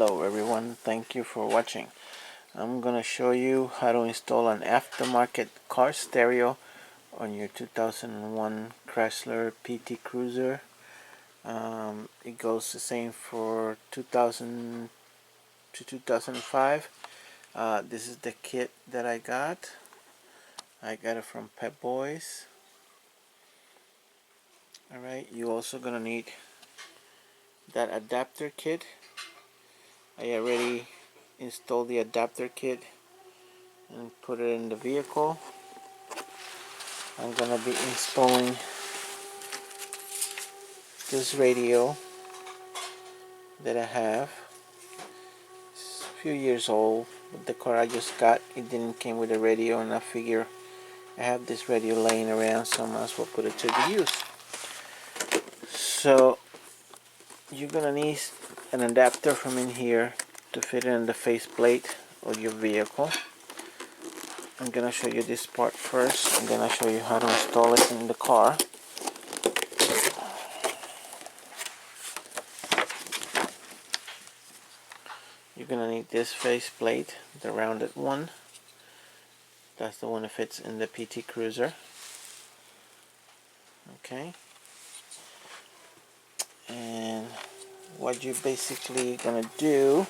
Hello everyone, thank you for watching. I'm gonna show you how to install an aftermarket car stereo on your 2001 Chrysler PT Cruiser. It goes the same for 2000 to 2005. This is the kit that I got. I got it from Pep Boys. Alright, you also gonna need that adapter kit. I already installed the adapter kit and put it in the vehicle. I'm gonna be installing this radio that I have. It's a few years old, but the car I just got, it didn't came with a radio, and I figure I have this radio laying around, so I might as well put it to the use. So you're gonna need an adapter from in here to fit in the faceplate of your vehicle. I'm gonna show you this part first, and then I'll show you how to install it in the car. You're gonna need this faceplate, the rounded one. That's the one that fits in the PT Cruiser. Okay. And what you're basically gonna do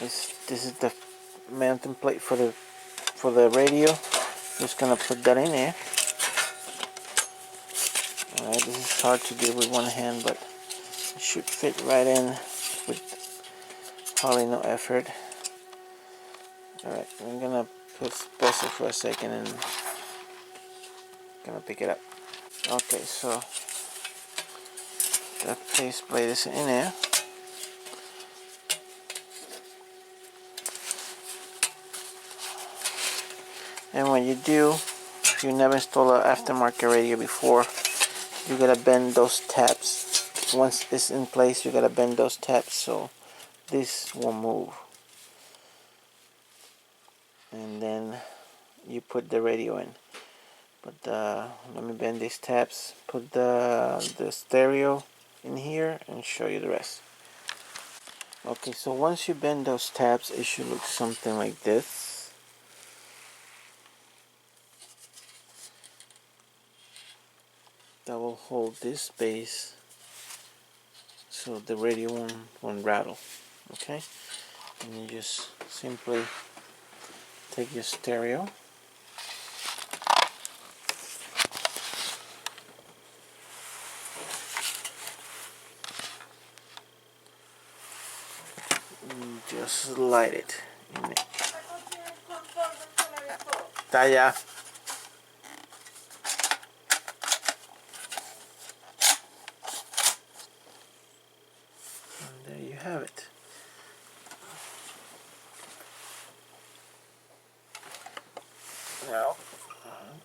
is, this is the mounting plate for the radio. Just gonna put that in there. Alright, this is hard to do with one hand, but it should fit right in with hardly no effort. Alright, I'm gonna pause it for a second and gonna pick it up. Okay, so that faceplate is in there. And when you do, if you never installed an aftermarket radio before, you gotta bend those tabs. Once it's in place, you gotta bend those tabs so this won't move. And then you put the radio in. But let me bend these tabs, put the stereo in here, and show you the rest. Okay, so once you bend those tabs, it should look something like this. That will hold this space so the radio won't rattle. Okay, and you just simply take your stereo, and just slide it in it. Talla. And there you have it. Now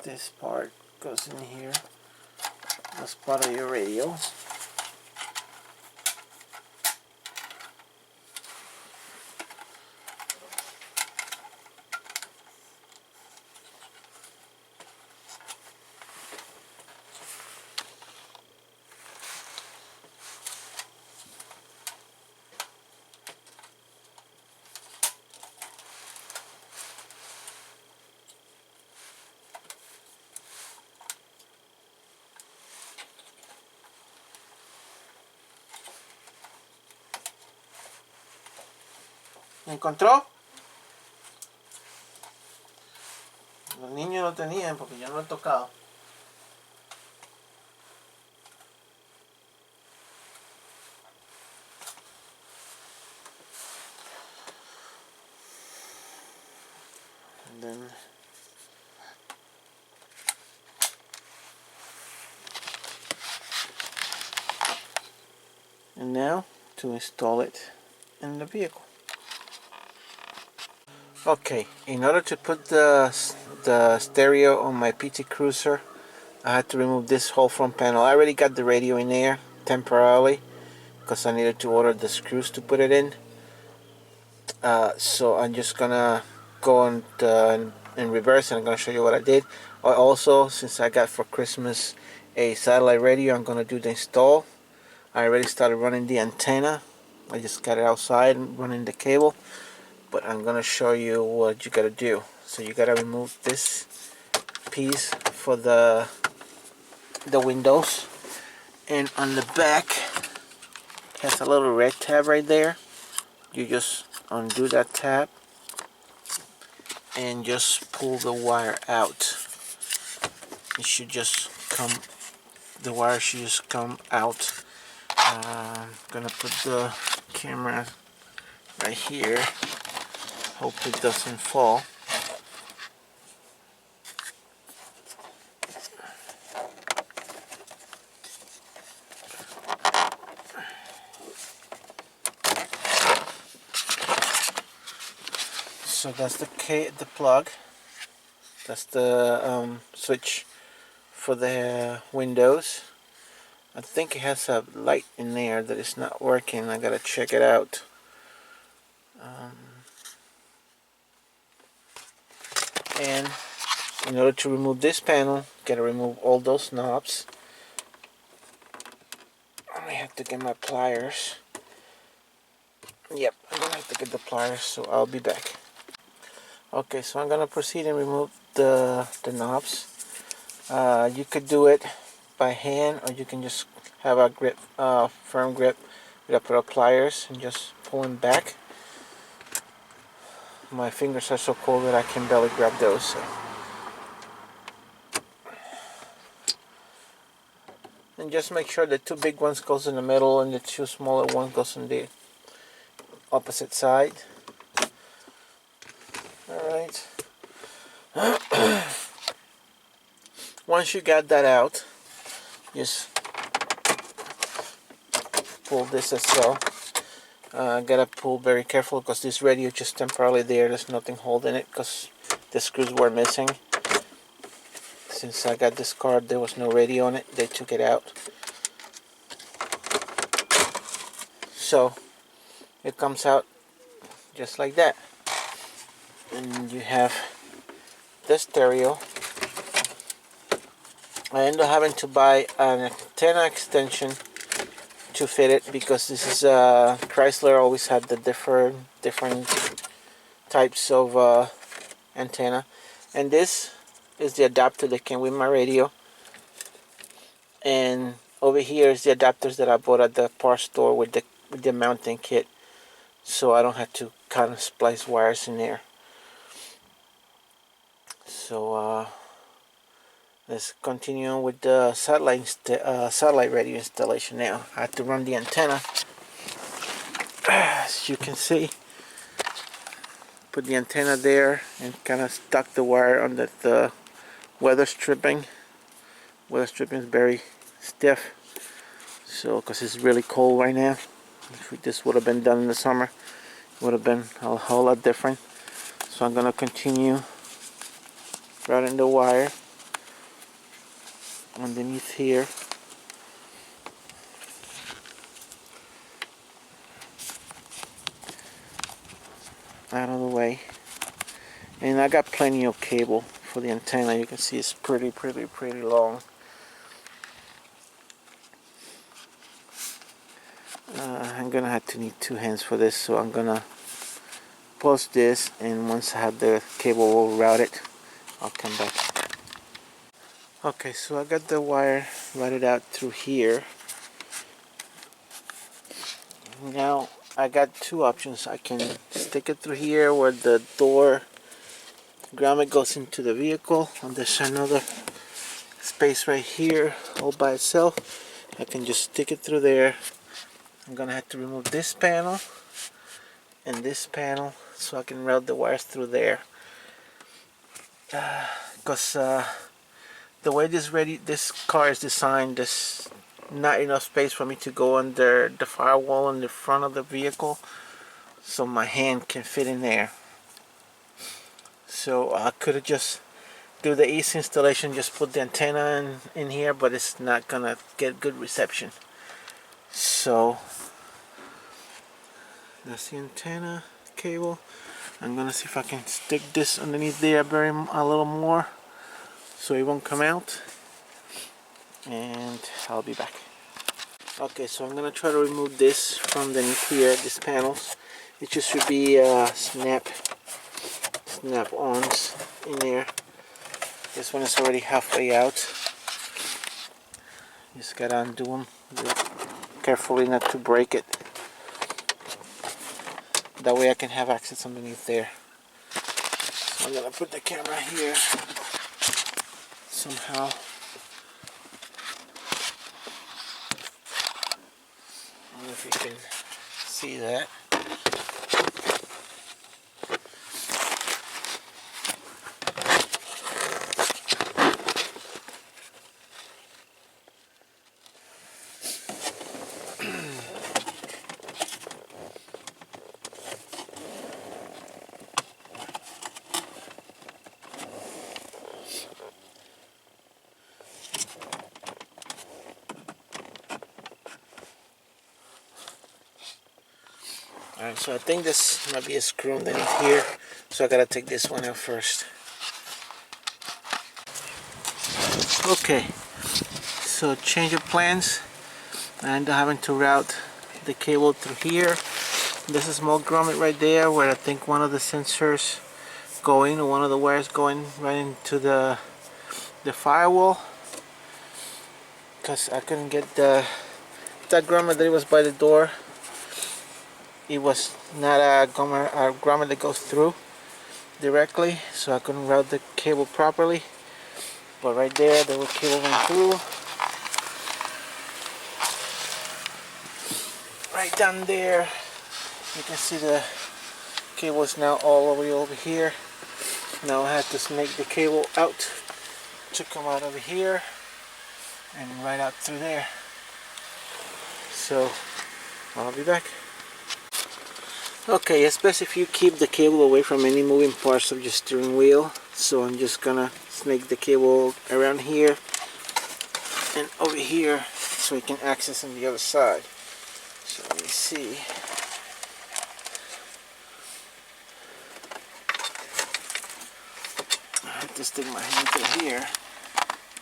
this part goes in here. That's part of your radio. ¿Encontró? Los niños lo tenían porque yo no lo he tocado. And then and now to install it in the vehicle. Okay, in order to put the stereo on my PT Cruiser, I had to remove this whole front panel. I already got the radio in there temporarily because I needed to order the screws to put it in. So I'm just gonna go on in reverse, and I'm gonna show you what I did. Also, since I got for Christmas a satellite radio, I'm gonna do the install. I already started running the antenna I just got it outside and running the cable, but I'm gonna show you what you gotta do. So you gotta remove this piece for the windows, and on the back has a little red tab right there. You just undo that tab and just pull the wire out. It should just come, the wire should just come out. I'm gonna put the camera right here. Hope it doesn't fall. So that's the plug. That's the switch for the windows. I think it has a light in there that is not working. I gotta check it out. And in order to remove this panel, gotta remove all those knobs. I have to get my pliers. Yep, I'm gonna have to get the pliers, so I'll be back. Okay, so I'm gonna proceed and remove the knobs. You could do it by hand, or you can just have a grip, firm grip with a pair of pliers and just pull them back. My fingers are so cold that I can barely grab those. So. And just make sure the two big ones goes in the middle and the two smaller ones goes on the opposite side. Alright. Once you got that out, just pull this as well. Gotta pull very careful because this radio just temporarily there. There's nothing holding it because the screws were missing. Since I got this car, there was no radio on it. They took it out. So it comes out just like that. And you have the stereo. I ended up having to buy an antenna extension to fit it because this is Chrysler always had the different types of antenna, and this is the adapter that came with my radio, and over here is the adapters that I bought at the parts store with the mounting kit, so I don't have to kind of splice wires in there. So let's continue with the satellite radio installation now. I have to run the antenna. As you can see, put the antenna there and kind of stuck the wire under the weather stripping. Weather stripping is very stiff, so because it's really cold right now. If this would have been done in the summer, it would have been a whole lot different. So I'm gonna continue routing the wire underneath here. Out of the way. And I got plenty of cable for the antenna. You can see it's pretty long. I'm gonna have to need two hands for this, so I'm gonna pause this, and once I have the cable all routed, I'll come back. Okay, so I got the wire routed out through here. Now I got two options. I can stick it through here where the door grommet goes into the vehicle, and there's another space right here all by itself. I can just stick it through there. I'm gonna have to remove this panel and this panel so I can route the wires through there. Because the way this car is designed, there's not enough space for me to go under the firewall in the front of the vehicle, so my hand can fit in there. So I could have just do the easy installation, just put the antenna in here, but it's not gonna get good reception. So that's the antenna cable. I'm gonna see if I can stick this underneath there a little more so it won't come out, and I'll be back. Okay, so I'm gonna try to remove this from the here, these panels. It just should be snap-ons in there. This one is already halfway out. Just gotta undo them carefully not to break it. That way I can have access underneath there. So I'm gonna put the camera here somehow. I don't know if you can see that. Alright, so I think this might be a screw underneath here, so I gotta take this one out first. Okay, so change of plans, and having to route the cable through here. There's a small grommet right there where I think one of the sensors going, or one of the wires going right into the firewall, because I couldn't get that grommet that was by the door. It was not a grommet that goes through directly, so I couldn't route the cable properly. But right there, the cable went through. Right down there, you can see the cable is now all the way over here. Now I have to snake the cable out to come out over here and right out through there. So I'll be back. Okay, it's best if you keep the cable away from any moving parts of your steering wheel. So I'm just gonna snake the cable around here and over here so we can access on the other side. So let me see. I have to stick my hand through here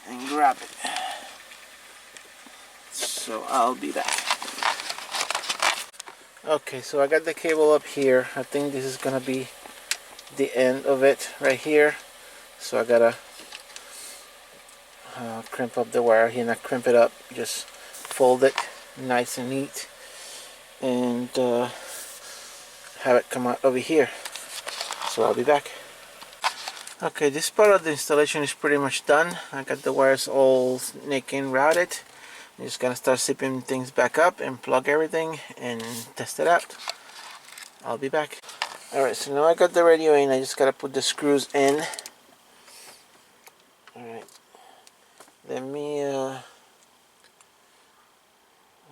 and grab it. So I'll be back. Okay, so I got the cable up here. I think this is gonna be the end of it right here. So I gotta crimp up the wire here, not crimp it up, just fold it nice and neat, and have it come out over here. So I'll be back. Okay, this part of the installation is pretty much done. I got the wires all snaked and routed. I'm just gonna start zipping things back up and plug everything and test it out. I'll be back. Alright, so now I got the radio in. I just gotta put the screws in. Alright, let me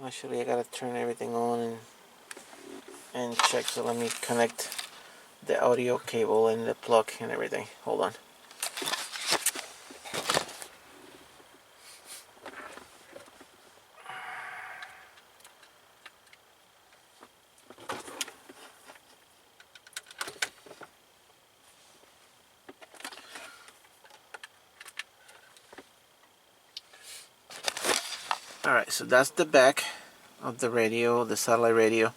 actually I gotta turn everything on and check. So let me connect the audio cable and the plug and everything. Hold on. Alright, so that's the back of the radio, the satellite radio.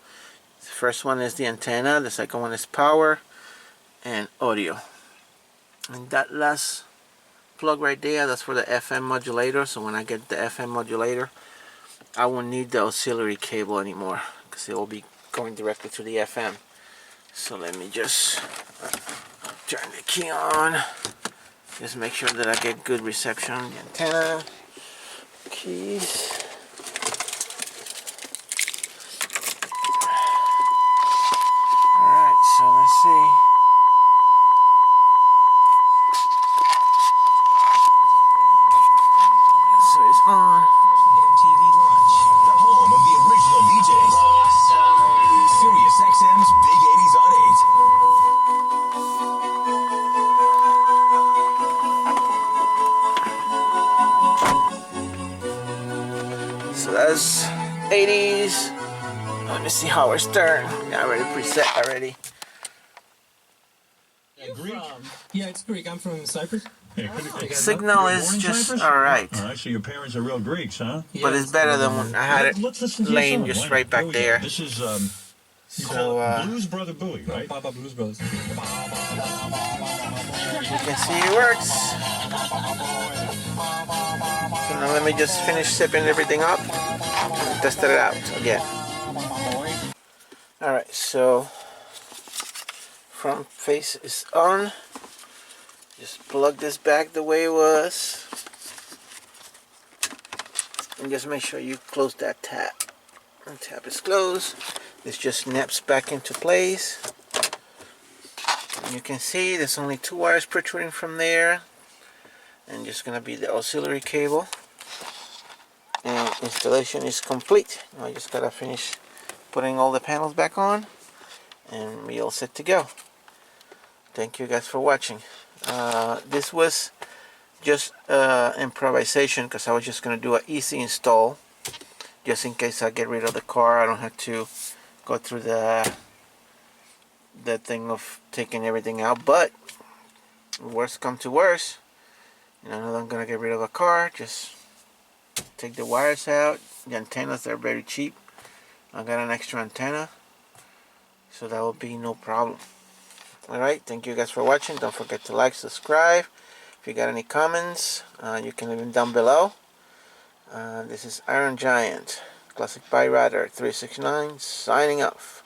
The first one is the antenna, the second one is power and audio. And that last plug right there, that's for the FM modulator. So when I get the FM modulator, I won't need the auxiliary cable anymore because it will be going directly to the FM. So let me just turn the key on. Just make sure that I get good reception on the antenna. Keys. Alright, so let's see. So it's on. MTV Lunch, the home of the original DJs. Siriusxm's Big 80s on 8. So that's 80s. Let me see Howard Stern. Yeah, already preset already. Greek? Yeah, it's Greek. I'm from Cyprus. Signal is just alright. All right, so your parents are real Greeks, huh? But it's better than when I had it Let's listen to laying your song. just Why right not? back Here we go. there. This is you call So it Blues Brother Booey, right? Baba Blues Brothers. you can see it works. So now let me just finish sipping everything up and test it out again. Alright, so front face is on. Just plug this back the way it was. And just make sure you close that tab. The tab is closed. This just snaps back into place. And you can see there's only 2 wires protruding from there. And just gonna be the auxiliary cable. And installation is complete. Now I just gotta finish putting all the panels back on. And we all set to go. Thank you guys for watching. This was just improvisation because I was just going to do an easy install just in case I get rid of the car. I don't have to go through the thing of taking everything out, but worst come to worst, you know, I'm going to get rid of a car, just take the wires out. The antennas are very cheap. I got an extra antenna, so that will be no problem. Alright, thank you guys for watching. Don't forget to like, subscribe. If you got any comments, you can leave them down below. This is Iron Giant, Classic Byrider 369, signing off.